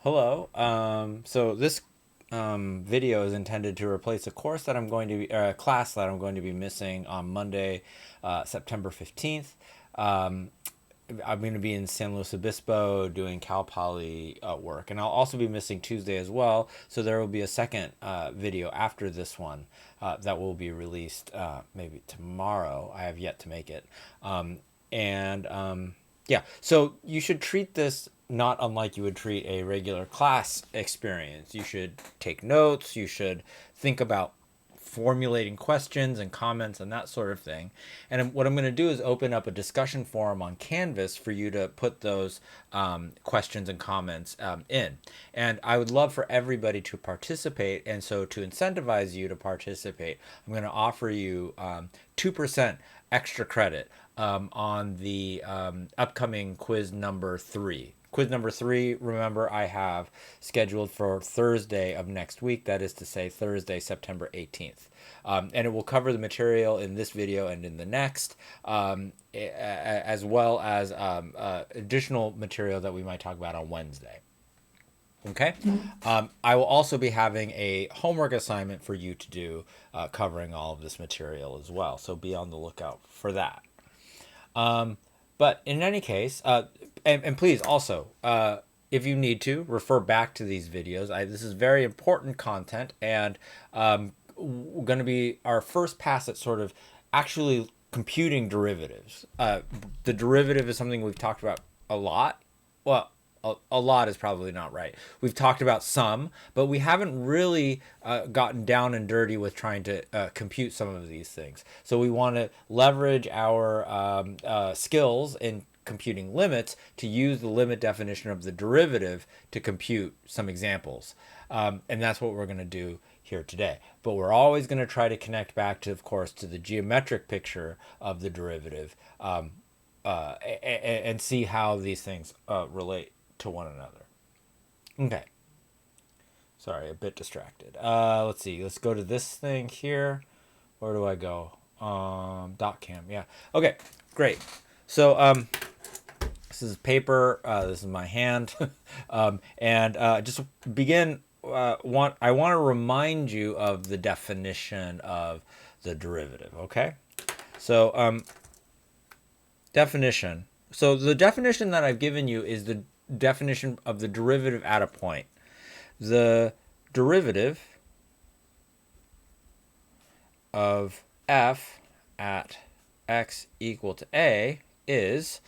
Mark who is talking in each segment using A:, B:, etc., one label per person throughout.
A: Hello. So this video is intended to replace a course that I'm going to be, a class that I'm going to be missing on Monday, September 15th. Um, I'm going to be in San Luis Obispo doing Cal Poly work, and I'll also be missing Tuesday as well. So there will be a second video after this one that will be released maybe tomorrow. I have yet to make it. And Yeah, so you should treat this not unlike you would treat a regular class experience. You should take notes, you should think about formulating questions and comments and that sort of thing. And what I'm going to do is open up a discussion forum on Canvas for you to put those questions and comments in. And I would love for everybody to participate. And so to incentivize you to participate, I'm going to offer you 2% extra credit on the upcoming quiz number 3. Quiz number 3, remember, I have scheduled for Thursday of next week. That is to say, Thursday, September 18th. And it will cover the material in this video and in the next, as well as additional material that we might talk about on Wednesday. Okay. I will also be having a homework assignment for you to do covering all of this material as well. So be on the lookout for that. But in any case, and please also, if you need to, refer back to these videos. This is very important content, and going to be our first pass at sort of actually computing derivatives. The derivative is something we've talked about a lot. Well, a lot is probably not right. We've talked about some, but we haven't really gotten down and dirty with trying to compute some of these things. So we want to leverage our skills in computing limits to use the limit definition of the derivative to compute some examples. And that's what we're going to do here today. But we're always going to try to connect back to, of course, to the geometric picture of the derivative and see how these things relate to one another. Okay. Sorry, a bit distracted. Let's see. Let's go to this thing here. Where do I go? .cam. Yeah. Okay. Great. So this is paper. This is my hand, and just begin. I want to remind you of the definition of the derivative. Okay. So definition. So the definition that I've given you is the definition of the derivative at a point. The derivative of f at x equal to a is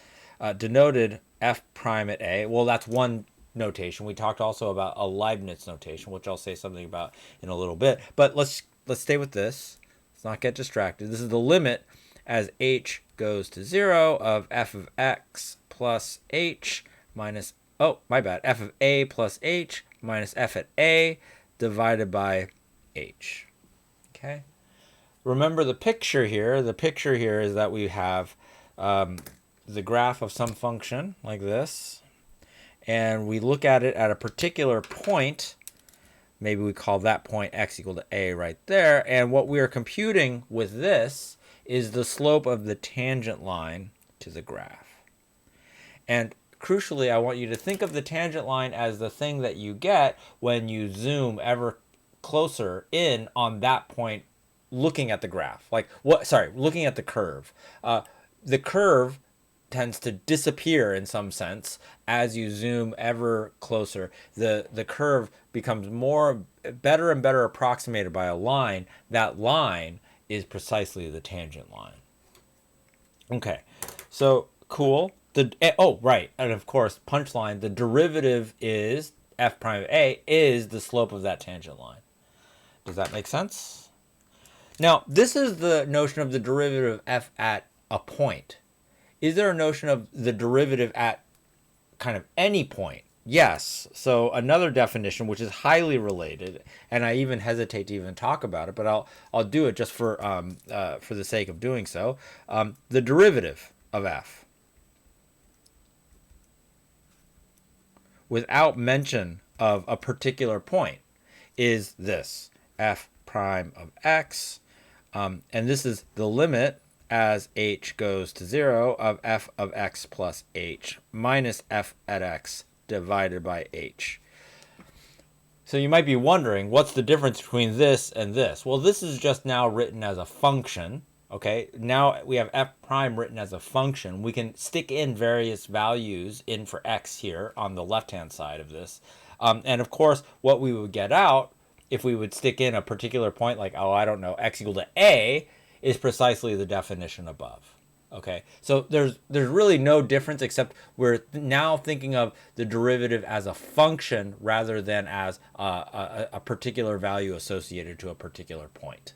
A: denoted f prime at a. Well, that's one notation. We talked also about a Leibniz notation, which I'll say something about in a little bit. But let's stay with this. Let's not get distracted. This is the limit as h goes to 0 of f of x plus h minus, oh, my bad, f of a plus h minus f at a divided by h. Okay. Remember the picture here. The picture here is that we have the graph of some function like this, and we look at it at a particular point. Maybe we call that point x equal to a right there. And what we are computing with this is the slope of the tangent line to the graph. And crucially, I want you to think of the tangent line as the thing that you get when you zoom ever closer in on that point looking at the graph. Looking at the curve. The curve tends to disappear in some sense as you zoom ever closer. The curve becomes better and better approximated by a line. That line is precisely the tangent line. Okay, so cool. Right, and of course, punchline, the derivative is f prime of a is the slope of that tangent line. Does that make sense? Now, this is the notion of the derivative of f at a point. Is there a notion of the derivative at kind of any point? Yes. So another definition, which is highly related, and I even hesitate to even talk about it, but I'll do it just for the sake of doing so. The derivative of f without mention of a particular point is this f prime of x, and this is the limit as h goes to 0 of f of x plus h minus f at x divided by h. So you might be wondering, what's the difference between this and this? Well, this is just now written as a function. Okay, now we have f prime written as a function. We can stick in various values in for x here on the left-hand side of this. And of course, what we would get out if we would stick in a particular point like, oh, I don't know, x equal to a is precisely the definition above. Okay, so there's really no difference except we're now thinking of the derivative as a function rather than as a particular value associated to a particular point.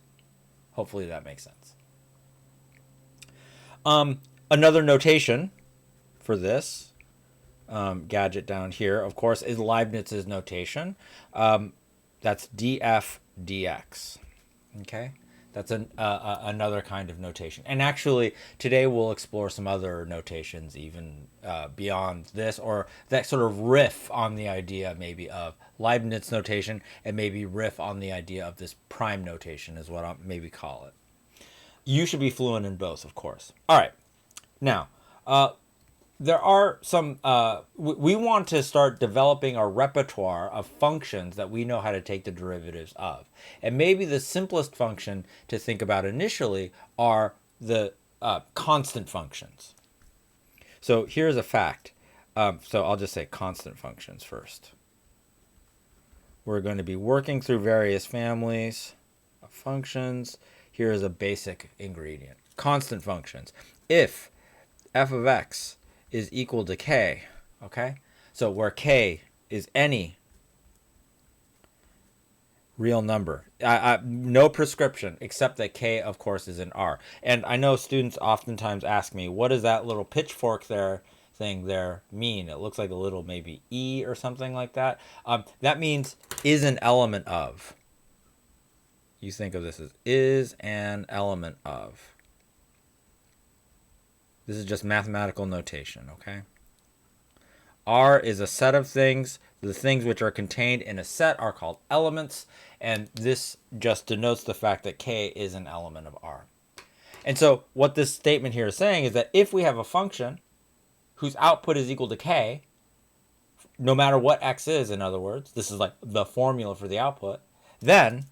A: Hopefully that makes sense. Another notation for this gadget down here, of course, is Leibniz's notation. That's df dx. Okay. That's another kind of notation. And actually, today we'll explore some other notations even beyond this, or that sort of riff on the idea maybe of Leibniz notation and maybe riff on the idea of this prime notation is what I'll maybe call it. You should be fluent in both, of course. All right. Now, there are some, we want to start developing a repertoire of functions that we know how to take the derivatives of. And maybe the simplest function to think about initially are the constant functions. So here's a fact. So I'll just say constant functions first. We're going to be working through various families of functions. Here is a basic ingredient. Constant functions. If f of x is equal to k, okay? So where k is any real number. No prescription, except that k, of course, is in R. And I know students oftentimes ask me, what does that little pitchfork thing there mean? It looks like a little maybe E or something like that. That means is an element of. You think of this as is an element of. This is just mathematical notation, okay? R is a set of things. The things which are contained in a set are called elements, and this just denotes the fact that K is an element of R. And so what this statement here is saying is that if we have a function whose output is equal to K, no matter what X is, in other words, this is like the formula for the output, then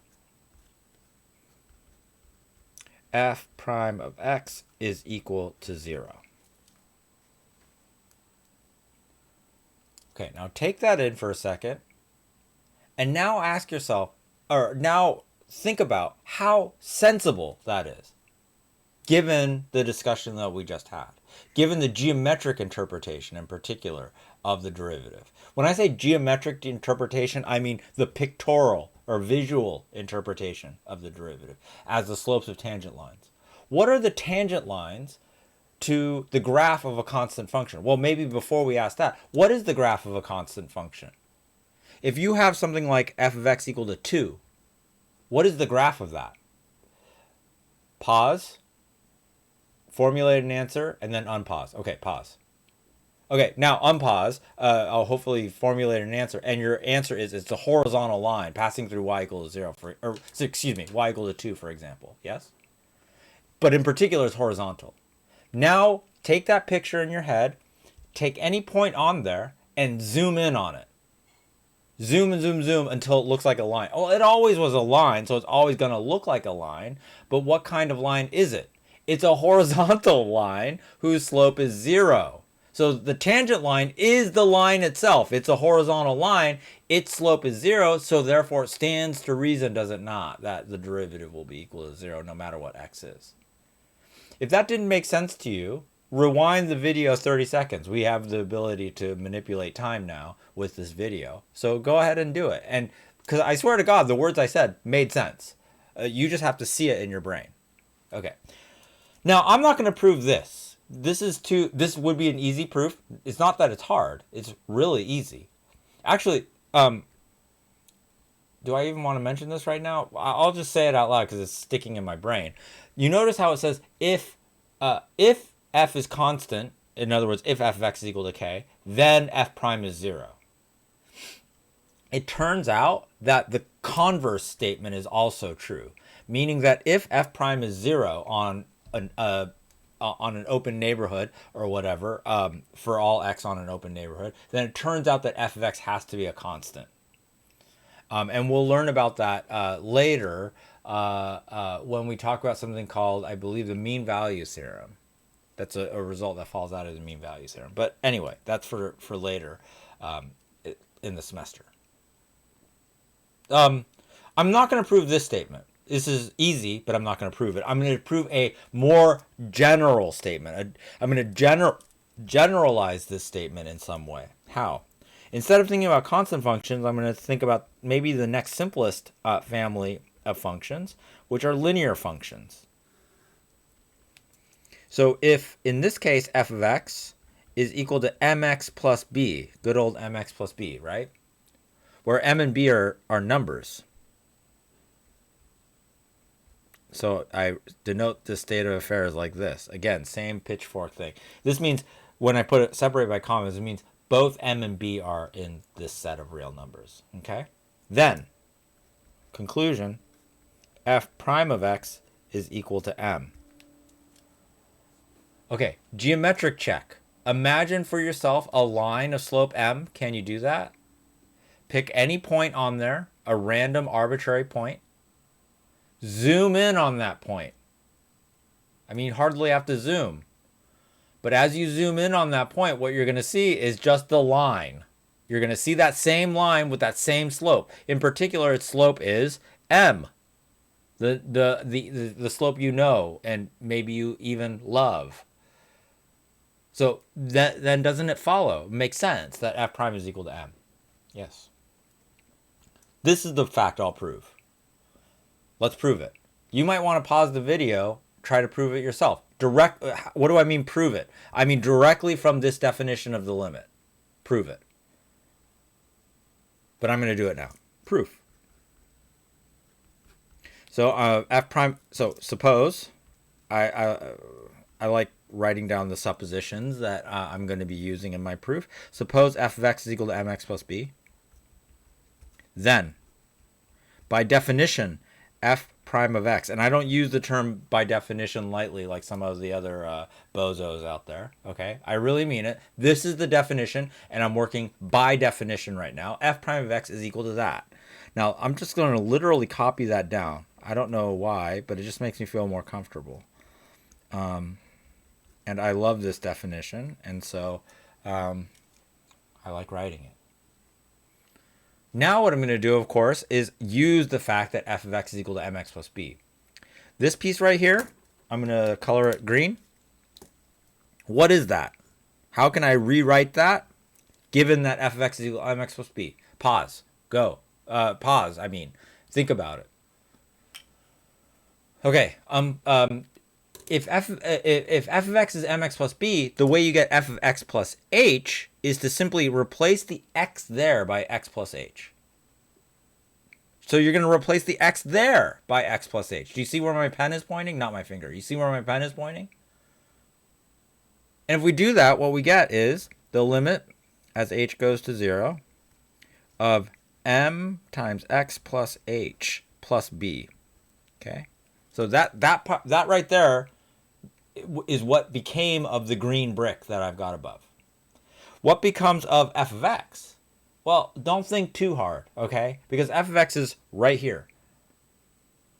A: f prime of x is equal to 0. Okay, now take that in for a second, and now ask yourself, or now think about how sensible that is, given the discussion that we just had, given the geometric interpretation in particular of the derivative. When I say geometric interpretation, I mean the pictorial or visual interpretation of the derivative as the slopes of tangent lines. What are the tangent lines to the graph of a constant function? Well, maybe before we ask that, what is the graph of a constant function? If you have something like f of x equal to 2, what is the graph of that? Pause, formulate an answer, and then unpause. Okay, pause. Okay, now unpause. I'll hopefully formulate an answer, and your answer is it's a horizontal line passing through y equal to 0, y equal to 2, for example. Yes? But in particular, it's horizontal. Now, take that picture in your head, take any point on there, and zoom in on it. Zoom and zoom, zoom until it looks like a line. Well, it always was a line, so it's always going to look like a line. But what kind of line is it? It's a horizontal line whose slope is 0. So the tangent line is the line itself. It's a horizontal line. Its slope is 0, so therefore it stands to reason, does it not, that the derivative will be equal to 0 no matter what x is. If that didn't make sense to you, rewind the video 30 seconds. We have the ability to manipulate time now with this video. So go ahead and do it. And because I swear to God, the words I said made sense. You just have to see it in your brain. Okay. Now, I'm not going to prove this. This would be an easy proof. It's not that it's hard. It's really easy. Actually, do I even want to mention this right now? I'll just say it out loud because it's sticking in my brain. You notice how it says if f is constant, in other words, if f of x is equal to k, then f prime is 0. It turns out that the converse statement is also true, meaning that if f prime is 0 on on an open neighborhood or whatever, for all x on an open neighborhood, then it turns out that f of x has to be a constant. And we'll learn about that later when we talk about something called, I believe, the mean value theorem. That's a result that falls out of the mean value theorem. But anyway, that's for later in the semester. I'm not going to prove this statement. This is easy, but I'm not going to prove it. I'm going to prove a more general statement. I'm going to generalize this statement in some way. How? Instead of thinking about constant functions, I'm going to think about maybe the next simplest family of functions, which are linear functions. So if, in this case, f of x is equal to mx plus b, good old mx plus b, right? Where m and b are numbers. So I denote this state of affairs like this. Again, same pitchfork thing. This means when I put it separate by commas, it means both m and b are in this set of real numbers. Okay? Then, conclusion, f prime of x is equal to m. Okay, geometric check. Imagine for yourself a line of slope m. Can you do that? Pick any point on there, a random arbitrary point. Zoom in on that point. I mean, you hardly have to zoom. But as you zoom in on that point, what you're going to see is just the line. You're going to see that same line with that same slope. In particular, its slope is m. The slope you know and maybe you even love. So then doesn't it follow? It makes sense that f prime is equal to m. Yes. This is the fact I'll prove. Let's prove it. You might want to pause the video, try to prove it yourself. What do I mean prove it? I mean directly from this definition of the limit. Prove it. But I'm going to do it now. Proof. So f prime. So suppose I like writing down the suppositions that I'm going to be using in my proof. Suppose f of x is equal to mx plus b. Then, by definition, f prime of x, and I don't use the term by definition lightly like some of the other bozos out there, okay? I really mean it. This is the definition, and I'm working by definition right now. F prime of x is equal to that. Now, I'm just going to literally copy that down. I don't know why, but it just makes me feel more comfortable. And I love this definition, and so I like writing it. Now what I'm going to do, of course, is use the fact that f of x is equal to mx plus b. This piece right here, I'm going to color it green. What is that? How can I rewrite that given that f of x is equal to mx plus b? Pause. Go. Pause, I mean. Think about it. Okay. If f of x is mx plus b, the way you get f of x plus h is to simply replace the x there by x plus h. So you're going to replace the x there by x plus h. Do you see where my pen is pointing? Not my finger. You see where my pen is pointing? And if we do that, what we get is the limit as h goes to 0 of m times x plus h plus b. Okay? So that right there is what became of the green brick that I've got above. What becomes of f of x? Well, don't think too hard, okay? Because f of x is right here.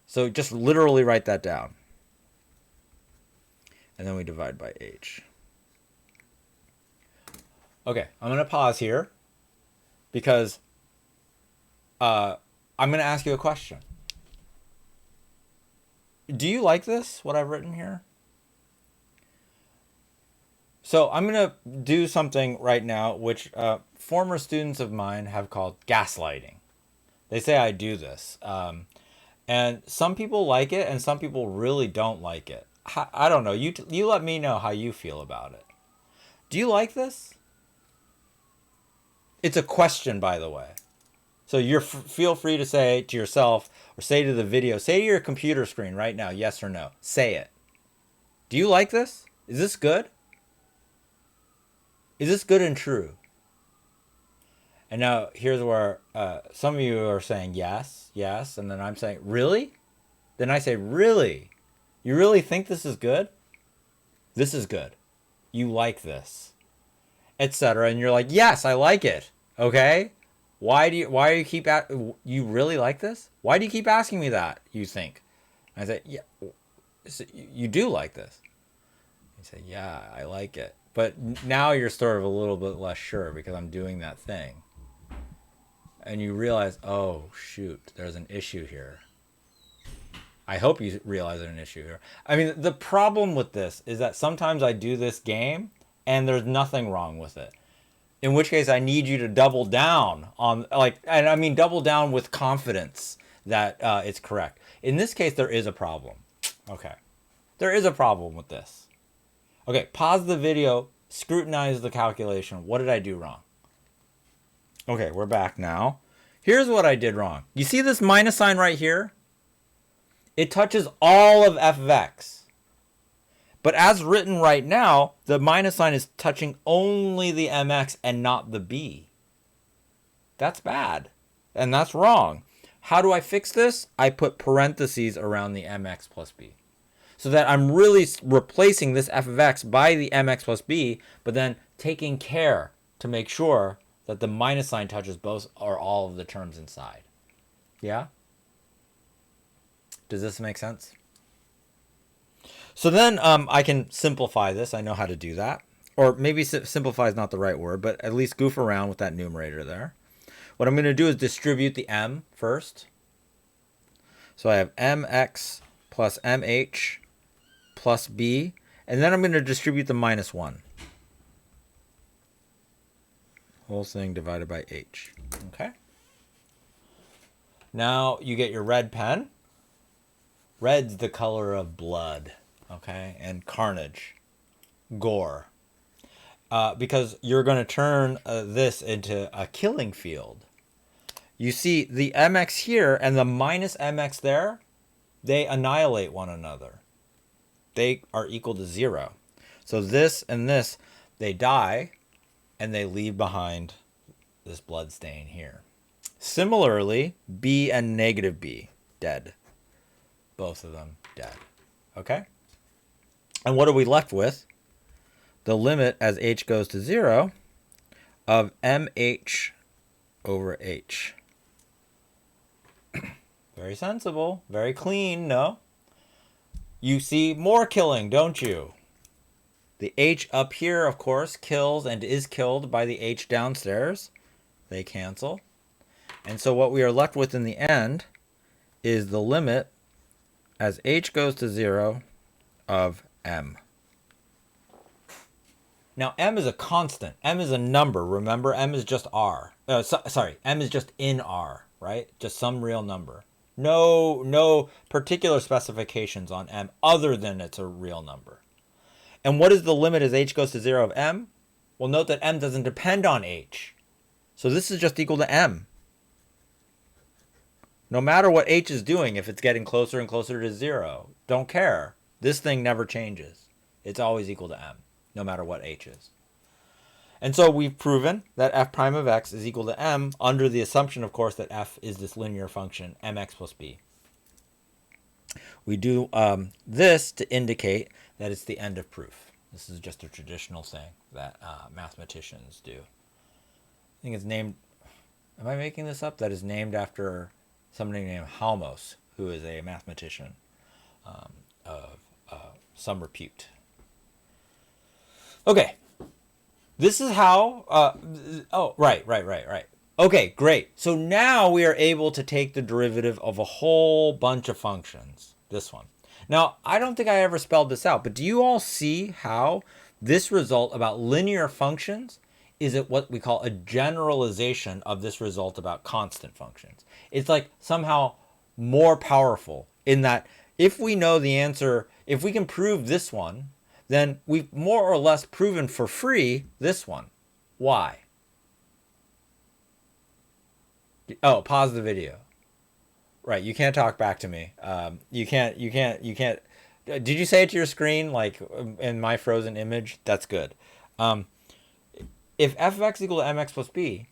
A: So just literally write that down. And then we divide by h. Okay, I'm going to pause here because I'm going to ask you a question. Do you like this, what I've written here? So I'm going to do something right now which former students of mine have called gaslighting. They say I do this. And some people like it and some people really don't like it. I don't know. You let me know how you feel about it. Do you like this? It's a question, by the way. So feel free to say to yourself or say to the video, say to your computer screen right now, yes or no. Say it. Do you like this? Is this good? Is this good and true? And now here's where some of you are saying yes, yes, and then I'm saying, really? Then I say, really? You really think this is good? This is good. You like this, etc. And you're like, yes, I like it. Okay. Why are you keep at, you really like this? Why do you keep asking me that? You think? I say, yeah, you do like this. You say, yeah, I like it. But now you're sort of a little bit less sure because I'm doing that thing. And you realize, oh, shoot, there's an issue here. I hope you realize there's an issue here. I mean, the problem with this is that sometimes I do this game and there's nothing wrong with it. In which case, I need you to double down on, like, and I mean, double down with confidence that it's correct. In this case, there is a problem. Okay. There is a problem with this. Okay, pause the video, scrutinize the calculation. What did I do wrong? Okay, we're back now. Here's what I did wrong. You see this minus sign right here? It touches all of f of x. But as written right now, the minus sign is touching only the mx and not the b. That's bad. And that's wrong. How do I fix this? I put parentheses around the mx plus b. So that I'm really replacing this f of x by the mx plus b, but then taking care to make sure that the minus sign touches both or all of the terms inside. Yeah? Does this make sense? So then I can simplify this. I know how to do that. Or maybe simplify is not the right word, but at least goof around with that numerator there. What I'm going to do is distribute the m first. So I have mx plus mh plus b. And then I'm going to distribute the minus 1. Whole thing divided by h. Okay. Now you get your red pen. Red's the color of blood. Okay, and carnage, gore, because you're going to turn this into a killing field. You see the mx here and the minus mx there, they annihilate one another. They are equal to 0. So this and this, they die, and they leave behind this blood stain here. Similarly, b and negative b, dead. Both of them dead. Okay? And what are we left with? The limit as h goes to 0 of mh over h. Very sensible. Very clean, no? You see more killing, don't you? The h up here, of course, kills and is killed by the h downstairs. They cancel. And so what we are left with in the end is the limit as h goes to 0 of m. Now, m is a constant. M is a number. Remember, m is just r. M is just in r, right? Just some real number. No particular specifications on m other than it's a real number. And what is the limit as h goes to 0 of m? Well, note that m doesn't depend on h. So this is just equal to m. No matter what h is doing, if it's getting closer and closer to 0, don't care. This thing never changes. It's always equal to m, no matter what h is. And so we've proven that f prime of x is equal to m under the assumption, of course, that f is this linear function, mx plus b. We do this to indicate that it's the end of proof. This is just a traditional thing that mathematicians do. I think it's named, am I making this up? That is named after somebody named Halmos, who is a mathematician of some repute. Okay. This is how, right. Okay, great. So now we are able to take the derivative of a whole bunch of functions. This one. Now, I don't think I ever spelled this out, but do you all see how this result about linear functions is what we call a generalization of this result about constant functions? It's like somehow more powerful in that if we know the answer, if we can prove this one, then we've more or less proven for free this one. Why? Oh, pause the video. Right, you can't talk back to me. You can't. Did you say it to your screen, like in my frozen image? That's good. If f of x equal to mx plus b,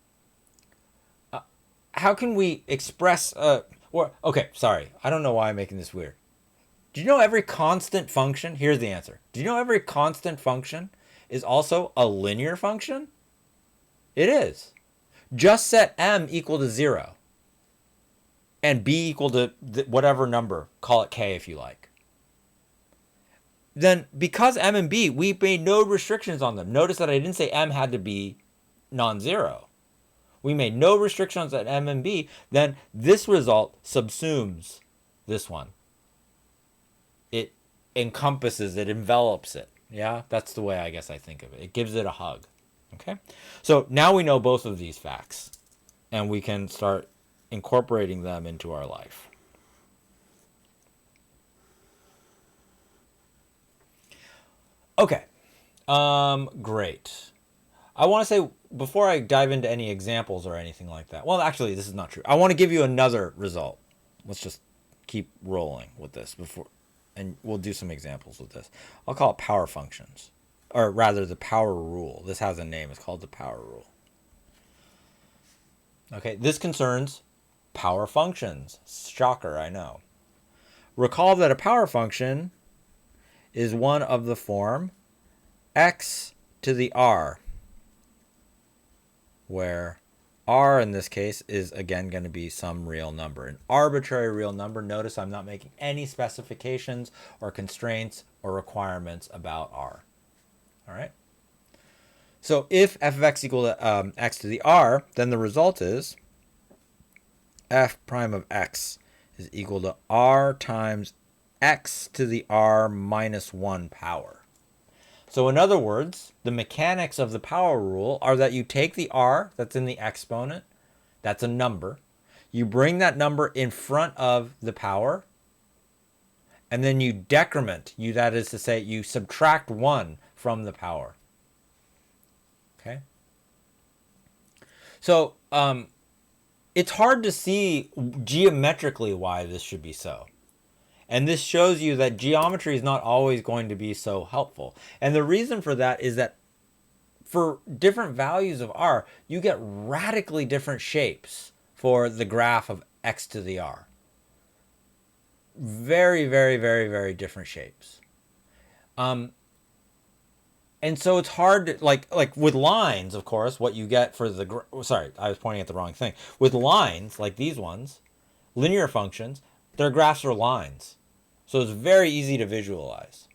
A: how can we express... okay, sorry. I don't know why I'm making this weird. Do you know every constant function? Here's the answer. Do you know every constant function is also a linear function? It is. Just set m equal to 0 and b equal to whatever number. Call it k if you like. Then because m and b, we made no restrictions on them. Notice that I didn't say m had to be non-zero. We made no restrictions on m and b. Then this result subsumes this one. It encompasses it, envelops it. Yeah, that's the way I guess I think of it. It gives it a hug. Okay, so now we know both of these facts, and we can start incorporating them into our life. Okay, great. I want to say, before I dive into any examples or anything like that, well, actually, this is not true. I want to give you another result. Let's just keep rolling with this before, and we'll do some examples with this. I'll call it power functions, or rather the power rule. This has a name. It's called the power rule. Okay, this concerns power functions. Shocker, I know. Recall that a power function is one of the form x to the r, where r in this case is again going to be some real number, an arbitrary real number. Notice I'm not making any specifications or constraints or requirements about r. All right. So if f of x equal to x to the r, then the result is f prime of x is equal to r times x to the r minus 1 power. So in other words, the mechanics of the power rule are that you take the r that's in the exponent, that's a number, you bring that number in front of the power, and then you decrement, that is to say, you subtract 1 from the power. Okay? So it's hard to see geometrically why this should be so. And this shows you that geometry is not always going to be so helpful. And the reason for that is that for different values of r, you get radically different shapes for the graph of x to the r. Very, very, very, very different shapes. And so it's hard to, like with lines, of course, what you get for the, sorry, I was pointing at the wrong thing. With lines, like these ones, linear functions, their graphs are lines. So it's very easy to visualize.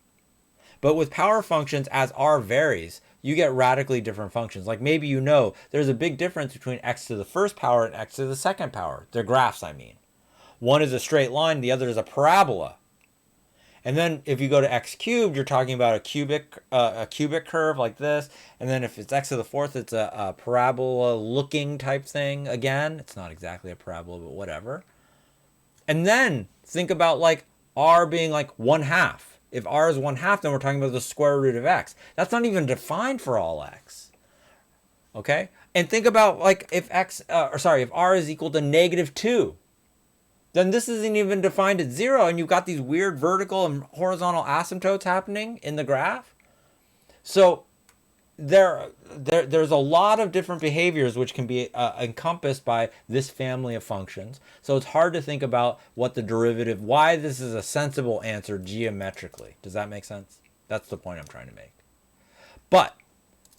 A: But with power functions, as r varies, you get radically different functions. Like maybe you know there's a big difference between x to the first power and x to the second power. Their graphs, I mean. One is a straight line, the other is a parabola. And then if you go to x cubed, you're talking about a cubic curve like this. And then if it's x to the fourth, it's a parabola looking type thing. Again, it's not exactly a parabola, but whatever. And then think about like r being like 1/2. If r is 1/2, then we're talking about the square root of x. That's not even defined for all x. Okay? And think about like if if r is equal to -2. Then this isn't even defined at 0, and you've got these weird vertical and horizontal asymptotes happening in the graph. So there's a lot of different behaviors which can be encompassed by this family of functions. So it's hard to think about what the derivative, why this is a sensible answer geometrically. Does that make sense? That's the point I'm trying to make. But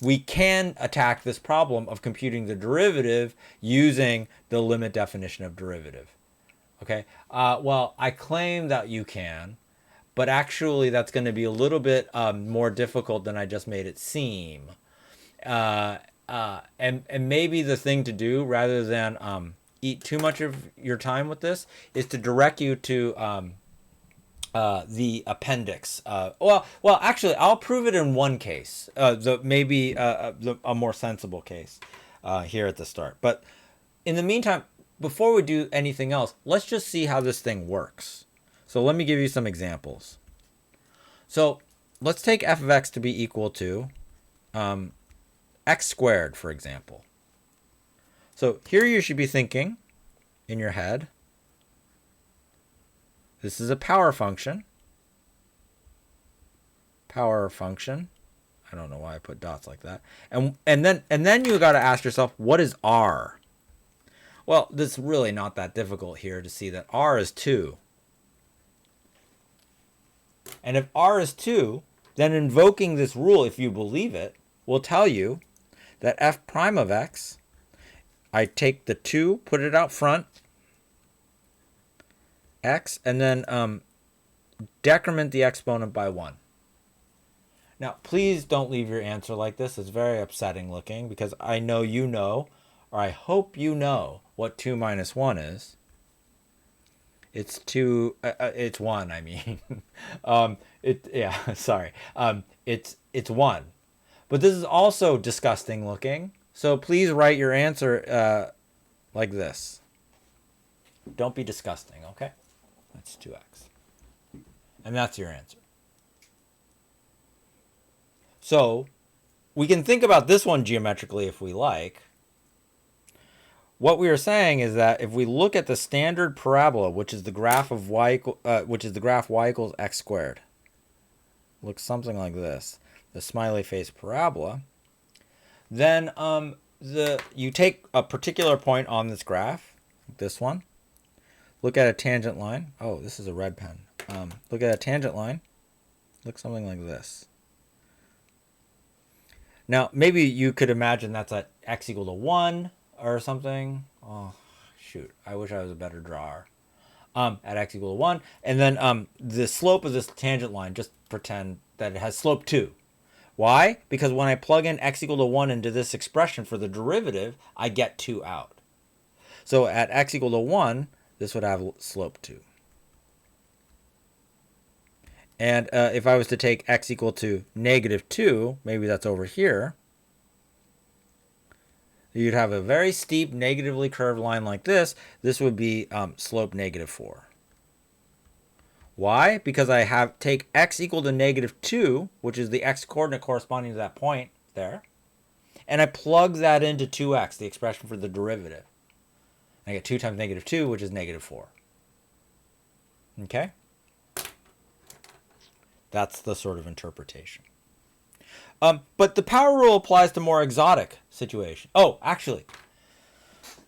A: we can attack this problem of computing the derivative using the limit definition of derivative. Okay, well, I claim that you can, but actually that's going to be a little bit more difficult than I just made it seem. And maybe the thing to do, rather than eat too much of your time with this, is to direct you to the appendix. Well, actually, I'll prove it in one case, maybe a more sensible case here at the start. But in the meantime, before we do anything else, let's just see how this thing works. So let me give you some examples. So let's take f of x to be equal to x squared, for example. So here you should be thinking in your head, this is a power function. Power function. I don't know why I put dots like that. And then you got to ask yourself, what is r? Well, this is really not that difficult here to see that r is 2. And if r is 2, then invoking this rule, if you believe it, will tell you that f prime of x, I take the 2, put it out front, x, and then decrement the exponent by 1. Now, please don't leave your answer like this. It's very upsetting looking because I know you know, or I hope you know, what 2 minus 1 is. It's 2, it's 1, I mean. Sorry. It's 1. But this is also disgusting looking. So please write your answer like this. Don't be disgusting, okay? That's 2x. And that's your answer. So we can think about this one geometrically if we like. What we are saying is that if we look at the standard parabola, which is the graph of y equals x squared, looks something like this, the smiley face parabola, then you take a particular point on this graph, this one, look at a tangent line. Oh, this is a red pen. Look at a tangent line, looks something like this. Now, maybe you could imagine that's at x equal to 1 or something. Oh, shoot. I wish I was a better drawer. At x equal to 1. And then the slope of this tangent line, just pretend that it has slope 2. Why? Because when I plug in x equal to 1 into this expression for the derivative, I get 2 out. So at x equal to 1, this would have slope 2. And if I was to take x equal to negative 2, maybe that's over here, you'd have a very steep negatively curved line like this. This would be slope negative 4. Why? Because I take x equal to negative 2, which is the x coordinate corresponding to that point there, and I plug that into 2x, the expression for the derivative. I get 2 times negative 2, which is negative 4. Okay? That's the sort of interpretation. But the power rule applies to more exotic situations. Oh, actually,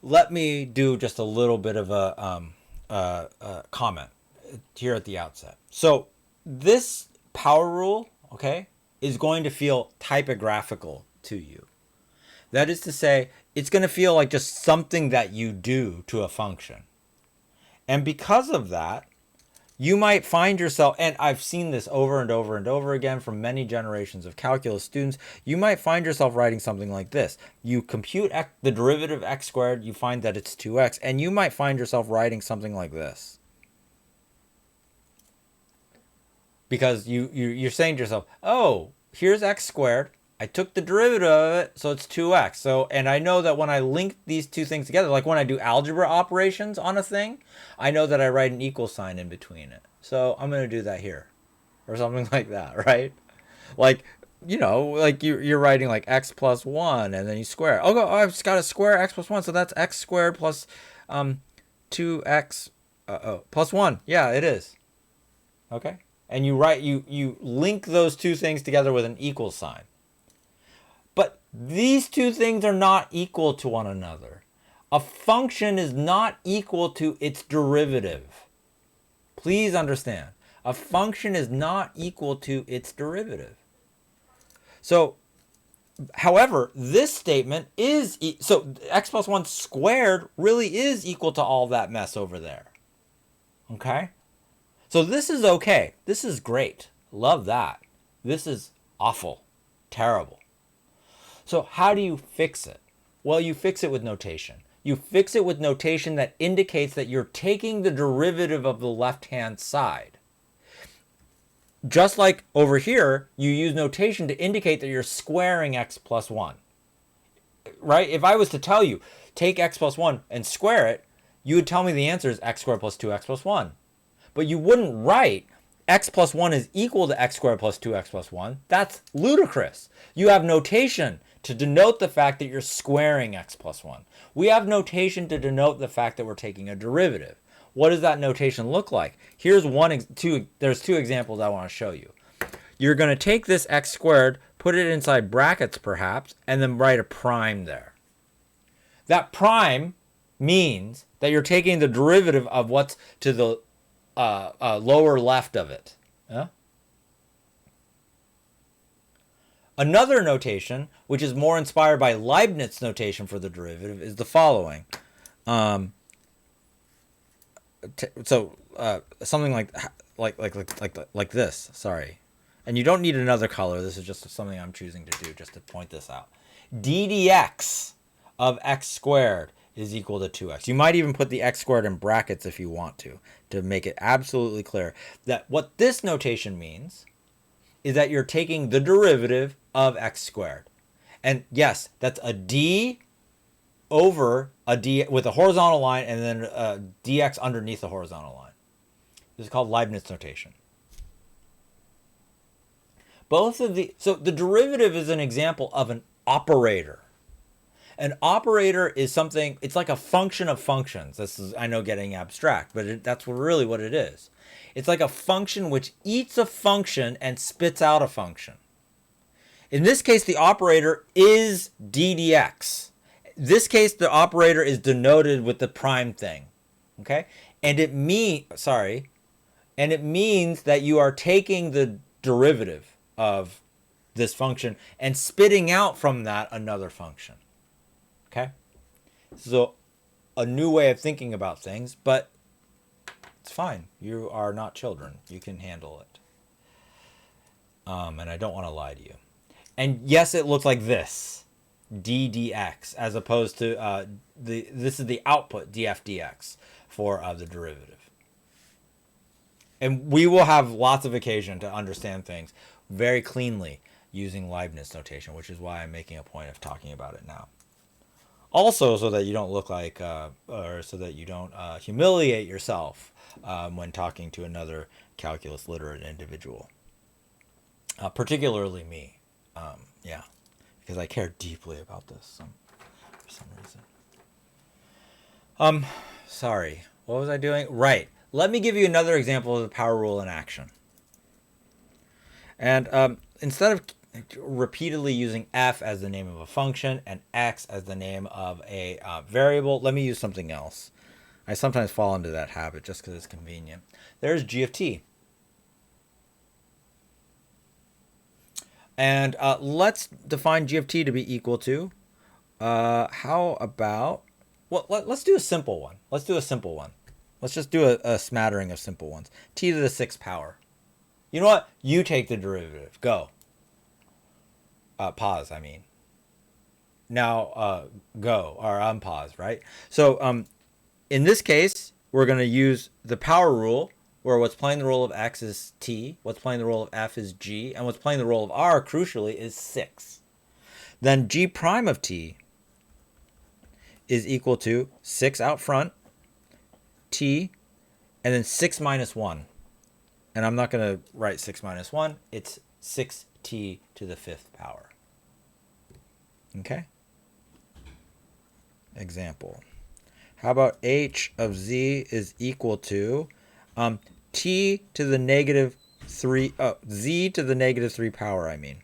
A: let me do just a little bit of a comment here at the outset. So this power rule, okay, is going to feel typographical to you. That is to say, it's going to feel like just something that you do to a function. And because of that, you might find yourself, and I've seen this over and over and over again from many generations of calculus students, you might find yourself writing something like this. You compute the derivative of x squared, you find that it's 2x, and you might find yourself writing something like this. Because you're saying to yourself, oh, here's x squared, I took the derivative of it, so it's 2x. So, and I know that when I link these two things together, like when I do algebra operations on a thing, I know that I write an equal sign in between it. So I'm going to do that here. Or something like that, right? Like, you know, like you're writing like x plus 1, and then you square. Oh, I've just got to square x plus 1, so that's x squared plus 2x plus 1. Yeah, it is. Okay? And you link those two things together with an equal sign. But these two things are not equal to one another. A function is not equal to its derivative. Please understand. A function is not equal to its derivative. So, however, this statement is, so x plus 1 squared really is equal to all that mess over there. Okay? So this is okay. This is great. Love that. This is awful. Terrible. So how do you fix it? Well, you fix it with notation. You fix it with notation that indicates that you're taking the derivative of the left-hand side. Just like over here, you use notation to indicate that you're squaring x plus 1. Right? If I was to tell you, take x plus 1 and square it, you would tell me the answer is x squared plus 2x plus 1. But you wouldn't write x plus 1 is equal to x squared plus 2x plus 1. That's ludicrous. You have notation to denote the fact that you're squaring x plus 1. We have notation to denote the fact that we're taking a derivative. What does that notation look like? Here's there's two examples I want to show you. You're going to take this x squared, put it inside brackets perhaps, and then write a prime there. That prime means that you're taking the derivative of what's to the lower left of it. Yeah? Another notation, which is more inspired by Leibniz notation for the derivative, is the following. Something like this. Sorry, and you don't need another color. This is just something I'm choosing to do just to point this out. D dx of x squared is equal to 2x. You might even put the x squared in brackets if you want to make it absolutely clear that what this notation means is that you're taking the derivative of x squared. And yes, that's a d over a d with a horizontal line and then a dx underneath the horizontal line. This is called Leibniz notation. So the derivative is an example of an operator. An operator is something, it's like a function of functions. This is, I know, getting abstract, but that's really what it is. It's like a function which eats a function and spits out a function. In this case, the operator is d dx. In this case, the operator is denoted with the prime thing. Okay? And it means that you are taking the derivative of this function and spitting out from that another function. Okay? So a new way of thinking about things, but it's fine. You are not children. You can handle it. And I don't want to lie to you. And yes, it looks like this, d dx, as opposed to this is the output, df dx, for the derivative. And we will have lots of occasion to understand things very cleanly using Leibniz notation, which is why I'm making a point of talking about it now. Also, so that you don't look like, or so that you don't humiliate yourself when talking to another calculus literate individual. Particularly me. Yeah, because I care deeply about this for some reason. Sorry, what was I doing? Right. Let me give you another example of the power rule in action. And instead of repeatedly using f as the name of a function and x as the name of a variable, let me use something else. I sometimes fall into that habit just because it's convenient. There's g of t. And let's define g of t to be equal to, how about, well, let's do a simple one. Let's just do a smattering of simple ones. T to the 6th power. You know what? You take the derivative. Go. Pause, I mean. Now, go, or unpause, right? So, in this case, we're going to use the power rule, where what's playing the role of x is t, what's playing the role of f is g, and what's playing the role of r, crucially, is 6. Then g prime of t is equal to 6 out front, t, and then 6 minus 1. And I'm not going to write 6 minus 1. It's 6t to the 5th power. Okay? Example. How about h of z is equal to t to the negative 3, z to the negative 3 power, I mean.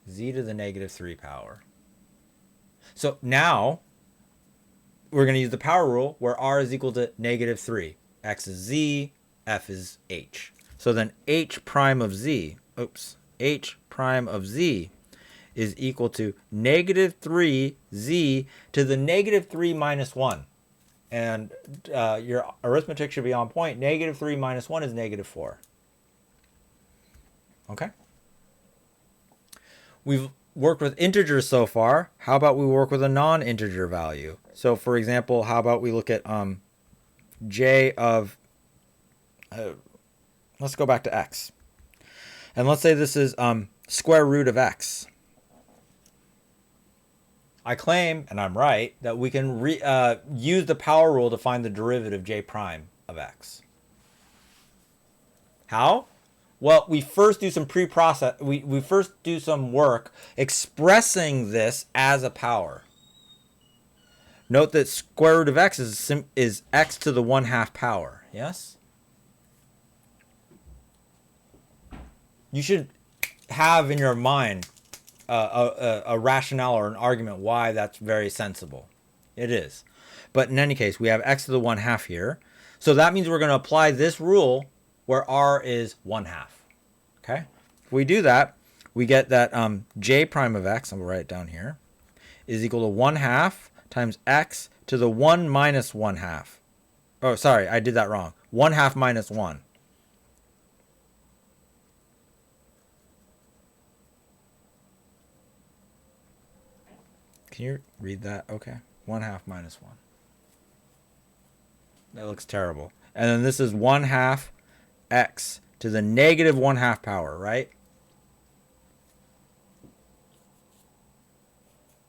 A: Z to the negative 3 power. So now we're going to use the power rule where r is equal to negative 3. X is z, f is h. So then h prime of z is equal to negative 3z to the negative 3 minus 1. And your arithmetic should be on point. Negative 3 minus 1 is negative 4. Okay? We've worked with integers so far. How about we work with a non-integer value? So, for example, how about we look at j of, let's go back to x. And let's say this is square root of x. I claim, and I'm right, that we can use the power rule to find the derivative j prime of x. How? Well, we first do some pre-process. We first do some work expressing this as a power. Note that square root of x is x to the 1/2 power. Yes? You should have in your mind a rationale or an argument why that's very sensible. It is. But in any case, we have x to the 1/2 here. So that means we're going to apply this rule where r is 1/2. Okay? we do that, we get that j prime of x, and we'll write it down here, is equal to 1/2 times x to the 1 minus 1/2. Oh, sorry, I did that wrong. 1/2 minus 1. Can you read that? Okay. 1/2 minus 1. That looks terrible. And then this is 1/2 x to the negative 1/2 power, right?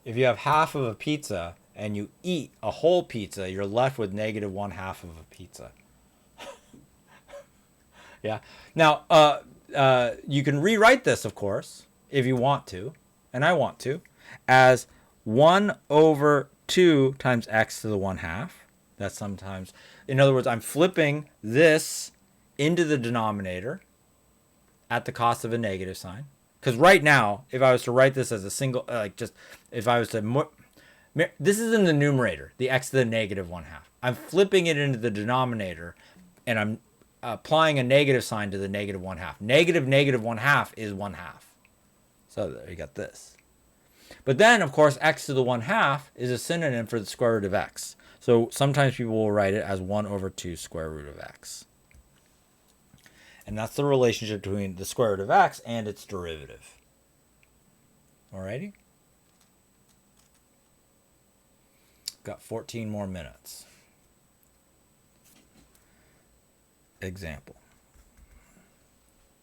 A: If you have half of a pizza and you eat a whole pizza, you're left with negative 1/2 of a pizza. Yeah. Now, you can rewrite this, of course, if you want to, and I want to, as 1/2 times x to the 1/2. That's sometimes, in other words, I'm flipping this into the denominator at the cost of a negative sign. Because right now, if I was to write this as a single, if I was to, this is in the numerator, the x to the negative 1/2. I'm flipping it into the denominator, and I'm applying a negative sign to the negative 1/2. Negative 1/2 is 1/2. So there you got this. But then, of course, x to the 1/2 is a synonym for the square root of x. So sometimes people will write it as 1/2 square root of x. And that's the relationship between the square root of x and its derivative. Alrighty? Got 14 more minutes. Example.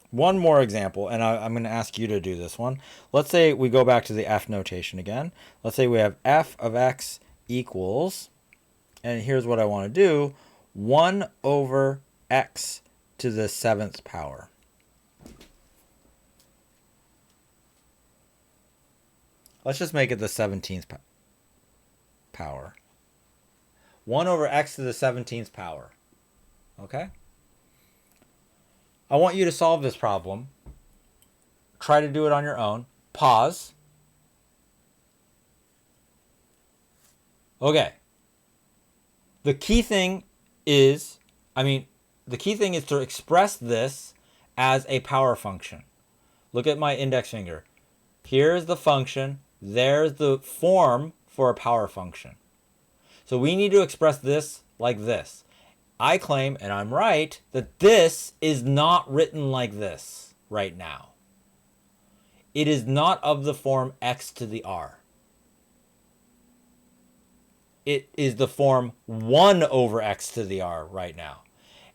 A: One more example, and I'm going to ask you to do this one. Let's say we go back to the f notation again. Let's say we have f of x equals, and here's what I want to do, 1/x to the 7th power. Let's just make it the 17th power. 1/x to the 17th power. Okay? I want you to solve this problem. Try to do it on your own. Pause. Okay. The key thing is to express this as a power function. Look at my index finger. Here's the function. There's the form for a power function. So we need to express this like this. I claim, and I'm right, that this is not written like this right now. It is not of the form x to the r. It is the form 1/x to the r right now.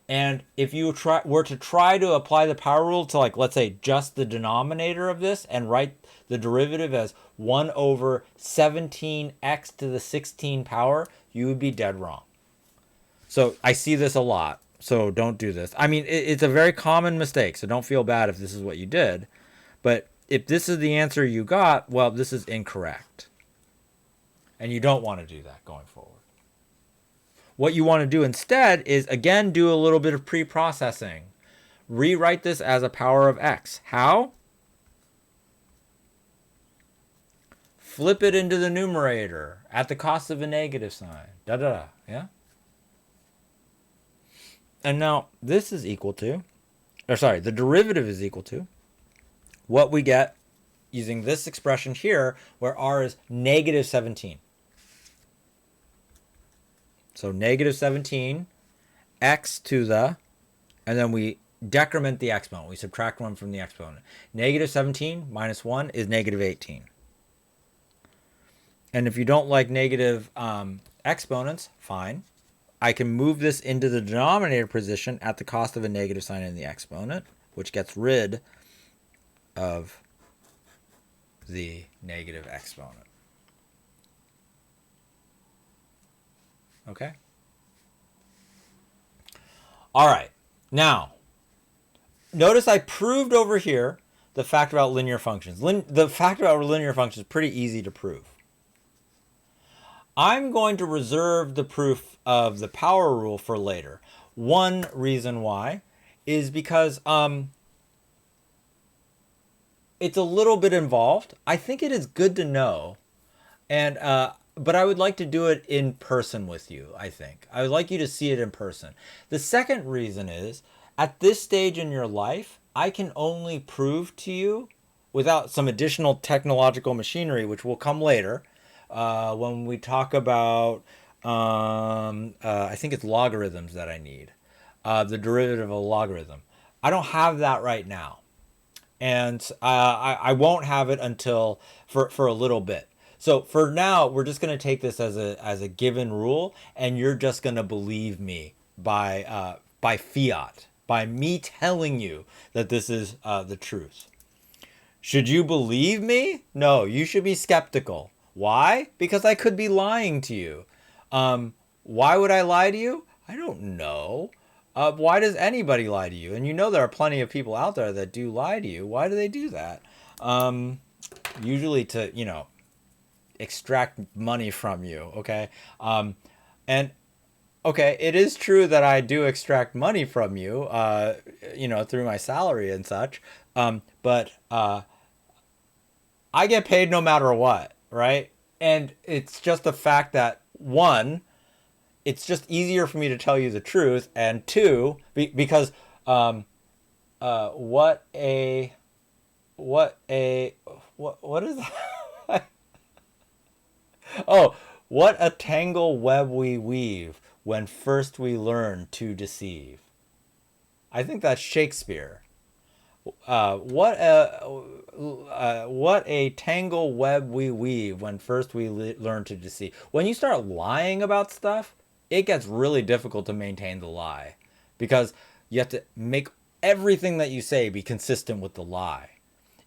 A: And if you were to try to apply the power rule to, like, let's say just the denominator of this and write the derivative as 1/17x to the 16 power, you would be dead wrong. So I see this a lot, so don't do this. I mean, it's a very common mistake, so don't feel bad if this is what you did. But if this is the answer you got, well, this is incorrect. And you don't want to do that going forward. What you want to do instead is, again, do a little bit of pre-processing. Rewrite this as a power of x. How? Flip it into the numerator at the cost of a negative sign. Yeah? And now this is equal to, the derivative is equal to what we get using this expression here, where r is negative 17. So negative 17, x to the, and then we decrement the exponent. We subtract 1 from the exponent. Negative 17 minus 1 is negative 18. And if you don't like negative exponents, fine. I can move this into the denominator position at the cost of a negative sign in the exponent, which gets rid of the negative exponent. Okay? All right. Now, notice I proved over here the fact about linear functions. The fact about linear functions is pretty easy to prove. I'm going to reserve the proof of the power rule for later. One reason why is because it's a little bit involved. I think it is good to know, and but I would like to do it in person with you, I think. I would like you to see it in person. The second reason is, At this stage in your life, I can only prove to you, without some additional technological machinery, which will come later, when we talk about, I think it's logarithms that I need, the derivative of a logarithm. I don't have that right now. And I won't have it until for a little bit. So for now, we're just going to take this as a given rule, and you're just going to believe me by fiat, by me telling you that this is the truth. Should you believe me? No, you should be skeptical. Why? Because I could be lying to you. Why would I lie to you? I don't know. Why does anybody lie to you? And you know there are plenty of people out there that do lie to you. Why do they do that? Usually to, extract money from you, okay? And okay, it is true that I do extract money from you, through my salary and such. But I get paid no matter what, right? And it's just the fact that, one, it's just easier for me to tell you the truth, and two, because what is that? Oh, what a tangle web we weave when first we learn to deceive. I think that's Shakespeare. What a tangle web we weave when first we learn to deceive. When you start lying about stuff, it gets really difficult to maintain the lie, because you have to make everything that you say be consistent with the lie.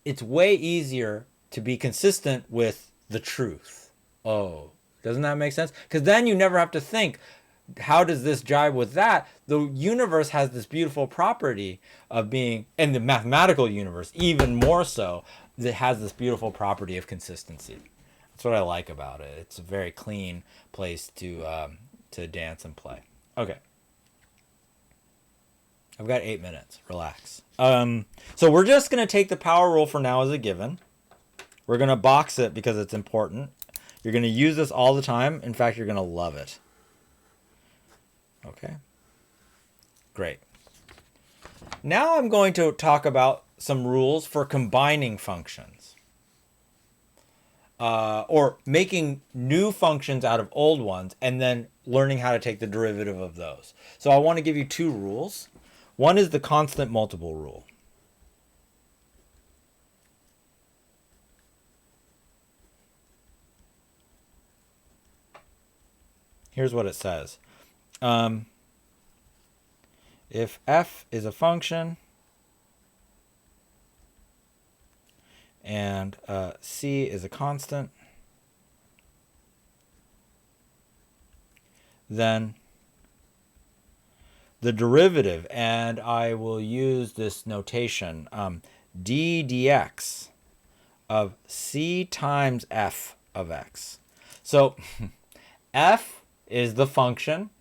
A: It's way easier to be consistent with the truth. Oh, doesn't that make sense? Because then you never have to think, how does this jive with that? The universe has this beautiful property of being, and the mathematical universe even more so, that has this beautiful property of consistency. That's what I like about it. It's a very clean place to dance and play. Okay. I've got 8 minutes. Relax. So we're just going to take the power rule for now as a given. We're going to box it because it's important. You're going to use this all the time. In fact, you're going to love it. Okay. Great. Now I'm going to talk about some rules for combining functions. Or making new functions out of old ones and then learning how to take the derivative of those. So I want to give you 2 rules. One is the constant multiple rule. Here's what it says. If f is a function and c is a constant, then the derivative, and I will use this notation, d dx of c times f of x. So f is the function.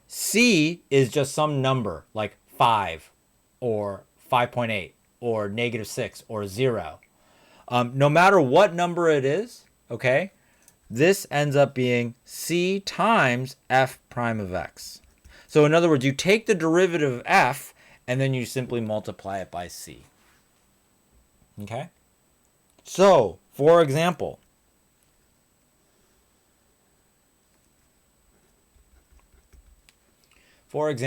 A: C is just some number like 5 or 5.8 or -6 or 0. No matter what number it is, okay, this ends up being c times f prime of x. So in other words, you take the derivative of f and then you simply multiply it by c. Okay? So, for example, let's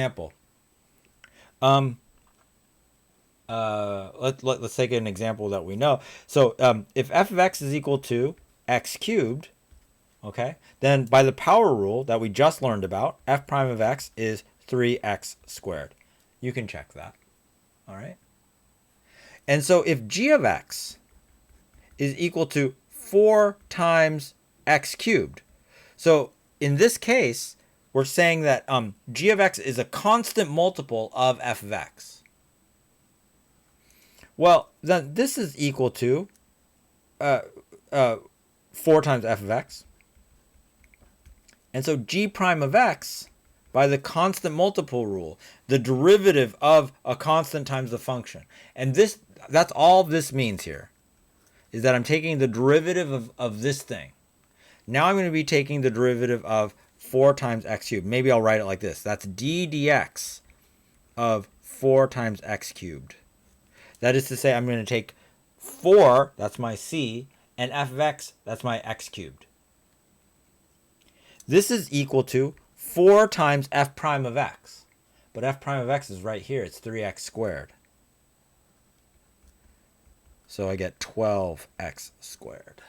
A: take an example that we know. So if f of x is equal to x cubed, okay, then by the power rule that we just learned about, f prime of x is 3x squared. You can check that. All right. And so if g of x is equal to 4 times x cubed, so in this case, we're saying that g of x is a constant multiple of f of x. Well, then this is equal to 4 times f of x. And so g prime of x, by the constant multiple rule, the derivative of a constant times the function. And that's all this means here, is that I'm taking the derivative of this thing. Now I'm going to be taking the derivative of 4 times x cubed. Maybe I'll write it like this. That's d dx of 4 times x cubed. That is to say, I'm going to take 4, that's my c, and f of x, that's my x cubed. This is equal to 4 times f prime of x. But f prime of x is right here. It's 3x squared. So I get 12x squared.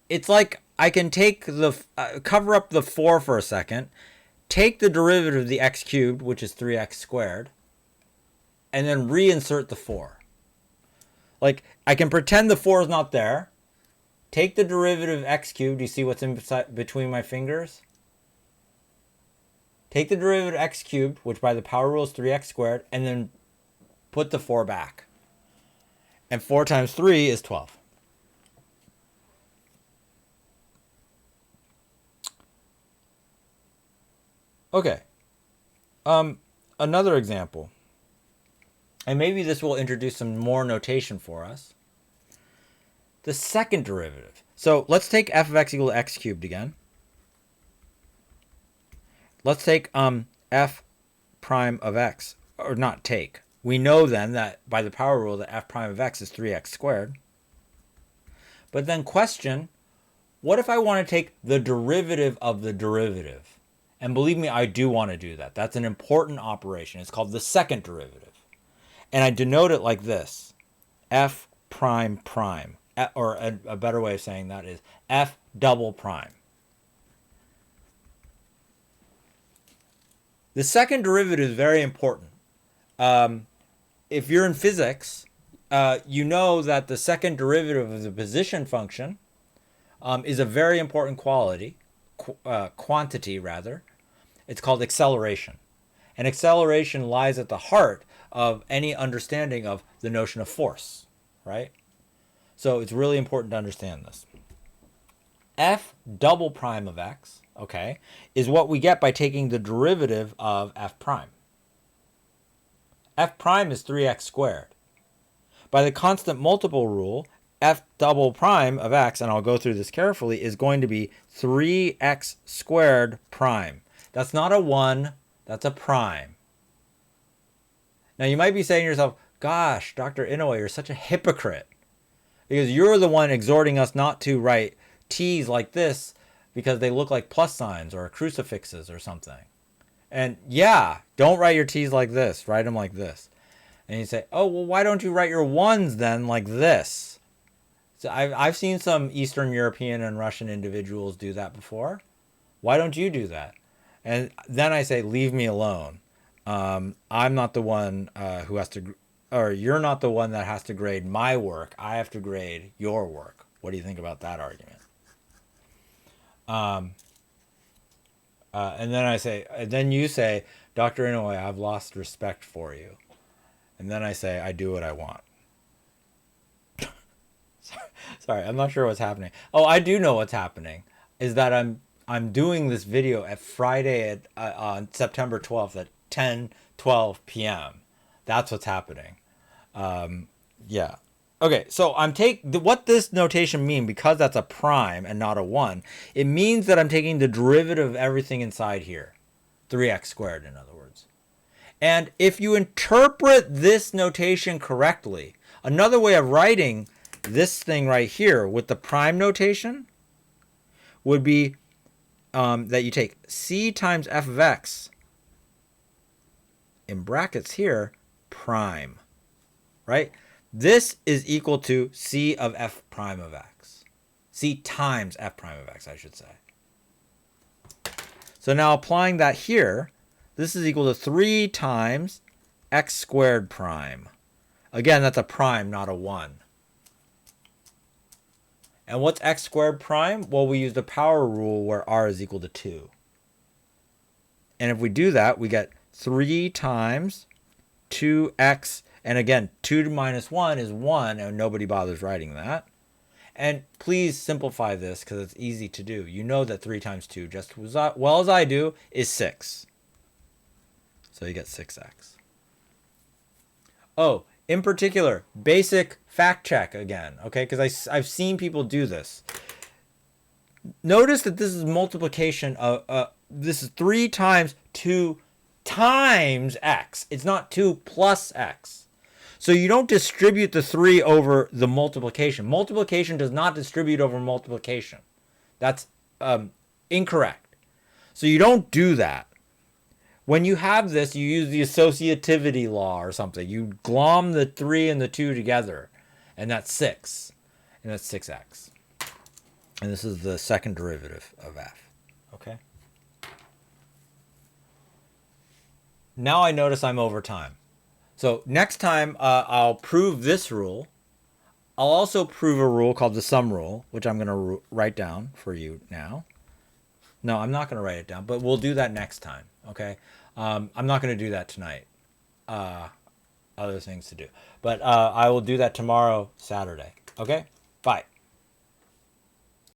A: It's like I can take the cover up the 4 for a second, take the derivative of the x cubed, which is 3x squared, and then reinsert the 4. Like, I can pretend the 4 is not there, take the derivative of x cubed, you see what's in between my fingers? Take the derivative of x cubed, which by the power rule is 3x squared, and then put the 4 back. And 4 times 3 is 12. Okay. Another example. And maybe this will introduce some more notation for us. The second derivative. So let's take f of x equal to x cubed again. Let's take f prime of x, or not take. We know then that by the power rule that f prime of x is 3x squared. But then question, what if I want to take the derivative of the derivative? And believe me, I do want to do that. That's an important operation. It's called the second derivative. And I denote it like this. F prime prime. Or a better way of saying that is f double prime. The second derivative is very important. If you're in physics, you know that the second derivative of the position function is a very important quantity rather. It's called acceleration. And acceleration lies at the heart of any understanding of the notion of force, right? So it's really important to understand this. F double prime of x, okay, is what we get by taking the derivative of f prime. F prime is 3x squared. By the constant multiple rule, f double prime of x, and I'll go through this carefully, is going to be 3x squared prime. That's not a 1, that's a prime. Now you might be saying to yourself, gosh, Dr. Inoue, you're such a hypocrite. Because you're the one exhorting us not to write t's like this because they look like plus signs or crucifixes or something. And yeah, don't write your t's like this, write them like this. And you say, oh, well, why don't you write your ones then like this? So I've seen some Eastern European and Russian individuals do that before. Why don't you do that? And then I say, leave me alone. I'm not the one who has to, or you're not the one that has to grade my work. I have to grade your work. What do you think about that argument? And then I say, then you say, Dr. Inoue, I've lost respect for you. And then I say, I do what I want. Sorry, I'm not sure what's happening. Oh, I do know what's happening. Is that I'm doing this video at Friday on September 12th at 10:12 p.m. That's what's happening. Yeah. Okay, so what this notation mean, because that's a prime and not a 1, it means that I'm taking the derivative of everything inside here. 3x squared, in other words. And if you interpret this notation correctly, another way of writing this thing right here with the prime notation would be that you take c times f of x, in brackets here, prime, right? This is equal to c of f prime of x. C times f prime of x, I should say. So now applying that here, this is equal to 3 times x squared prime. Again, that's a prime, not a 1. And what's x squared prime? Well, we use the power rule where r is equal to 2. And if we do that, we get 3 times 2x, and again, 2 minus 1 is 1, and nobody bothers writing that. And please simplify this because it's easy to do. You know that 3 times 2, just as well as I do, is 6. So you get 6x. Oh, in particular, basic fact check again, okay? Because I've seen people do this. Notice that this is multiplication of, this is 3 times 2 times x. It's not 2 plus x. So you don't distribute the 3 over the multiplication. Multiplication does not distribute over multiplication. That's incorrect. So you don't do that. When you have this, you use the associativity law or something. You glom the 3 and the 2 together, and that's 6. And that's 6x. And this is the second derivative of f. Okay? Now I notice I'm over time. So next time I'll prove this rule. I'll also prove a rule called the sum rule, which I'm going to write down for you now. No, I'm not going to write it down, but we'll do that next time. Okay? I'm not going to do that tonight. Other things to do. But I will do that tomorrow, Saturday. Okay? Bye.